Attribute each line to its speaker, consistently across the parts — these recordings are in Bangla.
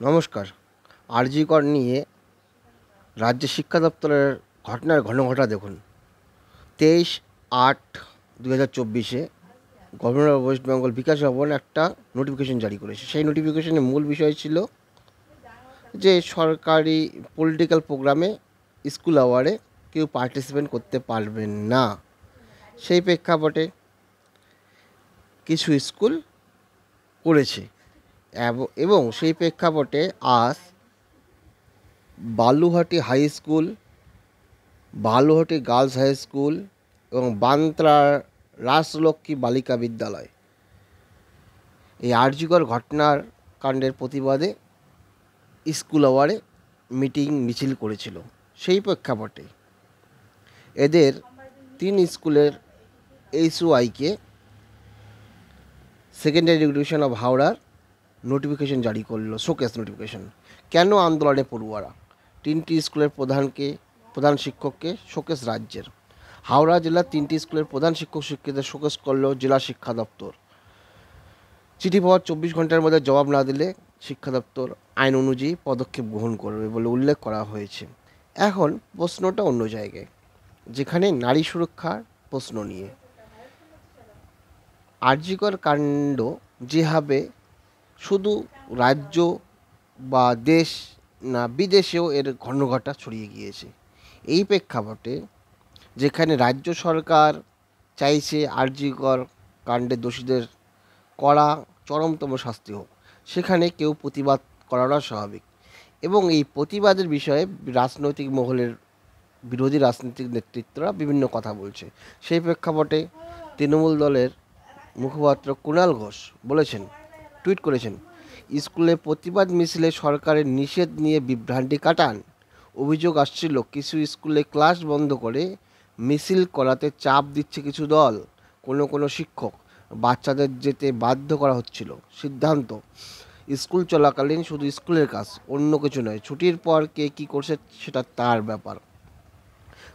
Speaker 1: নমস্কার। আরজি কর নিয়ে রাজ্য শিক্ষা দপ্তরের ঘটনার ঘনঘটা দেখুন। 23/8/2024 গভর্নর অফ ওয়েস্ট বেঙ্গল বিকাশ ভবন একটা নোটিফিকেশন জারি করেছে। সেই নোটিফিকেশনের মূল বিষয় ছিল যে সরকারি পলিটিক্যাল প্রোগ্রামে স্কুল আওয়ারে কেউ পার্টিসিপেট করতে পারবেন না। সেই প্রেক্ষাপটে কিছু স্কুল করেছে এবং সেই প্রেক্ষাপটে আজ Baluhati high school, Baluhati girls high school এবং বান্ত্রার রাসলক্ষ্মী বালিকা বিদ্যালয় এই আরজিকর ঘটনার কাণ্ডের প্রতিবাদে স্কুল আওয়ারে মিটিং মিছিল করেছিল। সেই প্রেক্ষাপটে এদের 3 স্কুলের এইচওআইকে সেকেন্ডারি এডুকেশন অফ হাওড়ার নোটিফিকেশন জারি করলো, শোকেস নোটিফিকেশন। কেন আন্দোলনে পড়ুয়ারা? 3টি স্কুলের প্রধান শিক্ষককে শোকেস রাজ্যের। হাওড়া জেলার 3টি স্কুলের প্রধান শিক্ষক শিক্ষিকাদের শোকেস করল জেলা শিক্ষা দপ্তর। চিঠি পাওয়ার 24 ঘন্টার মধ্যে জবাব না দিলে শিক্ষা দপ্তর আইন অনুযায়ী পদক্ষেপ গ্রহণ করবে বলে উল্লেখ করা হয়েছে। এখন প্রশ্নটা অন্য জায়গায়, যেখানে নারী সুরক্ষার প্রশ্ন নিয়ে। আরজিকর কাণ্ড যেভাবে শুধু রাজ্য বা দেশ না, বিদেশেও এর ঘনঘটা ছড়িয়ে গিয়েছে। এই প্রেক্ষাপটে যেখানে রাজ্য সরকার চাইছে আরজিকর কাণ্ডের দোষীদের কড়া চরমতম শাস্তি হোক, সেখানে কেউ প্রতিবাদ করাটা স্বাভাবিক। এবং এই প্রতিবাদের বিষয়ে রাজনৈতিক মহলের বিরোধী রাজনৈতিক নেতৃত্বরা বিভিন্ন কথা বলছে। সেই প্রেক্ষাপটে তৃণমূল দলের মুখপাত্র কুণাল ঘোষ টুইট করেছেন, স্কুলে প্রতিবাদ মিছিলে সরকারের নিষেধ নিয়ে বিভ্রান্তি কাটান। অভিযোগ আসছিল কিছু স্কুলে ক্লাস বন্ধ করে মিছিল করাতে চাপ দিচ্ছে কিছু দল। কোনো শিক্ষক বাচ্চাদের যেতে বাধ্য করা হচ্ছিল। সিদ্ধান্ত, স্কুল চলাকালীন শুধু স্কুলের কাজ, অন্য কিছু নয়। ছুটির পর কে কী করছে সেটা তার ব্যাপার।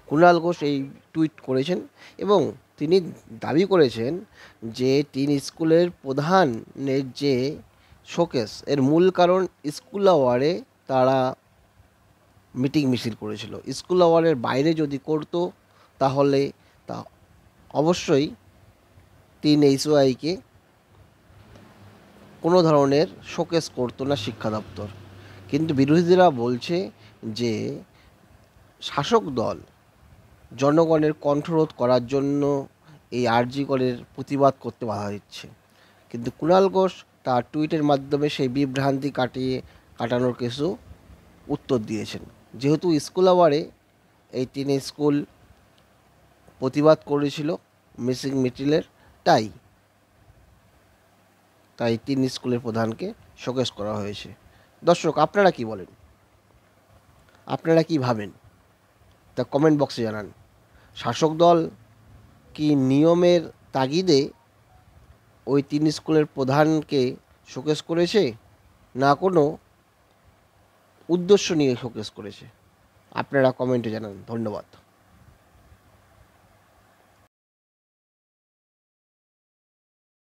Speaker 1: কুণাল ঘোষ এই টুইট করেছেন এবং তিনি দাবি করেছেন যে 3 স্কুলের প্রধানের যে শোকেস, এর মূল কারণ স্কুল আওয়ারে তারা মিটিং মিছিল করেছিল। স্কুল আওয়ারের বাইরে যদি করতো তাহলে তা অবশ্যই 3 এইচওআইকে কোনো ধরনের শোকেস করতো না শিক্ষা দপ্তর। কিন্তু বিরোধীরা বলছে যে শাসক দল জনগণের কণ্ঠরোধ করার জন্য এই আরজিকরের প্রতিবাদ করতে বাধা দিচ্ছে। কিন্তু কুণাল ঘোষ তার টুইটের মাধ্যমে সেই বিভ্রান্তি কাটানোর কিছু উত্তর দিয়েছেন। যেহেতু স্কুল আওয়ারে এই 3 স্কুল প্রতিবাদ করেছিল মিসিং মিটিলের, তাই 3 স্কুলের প্রধানকে শোকেস করা হয়েছে। দর্শক, আপনারা কি বলেন? আপনারা কি ভাবেন তা কমেন্ট বক্সে জানান। শাসক দল কি নিয়মের তাগিদে ওই 3 স্কুলের প্রধানকে শোকেস করেছে, না কোনো উদ্দেশ্য নিয়ে শোকেস করেছে? আপনারা কমেন্টে জানান। ধন্যবাদ।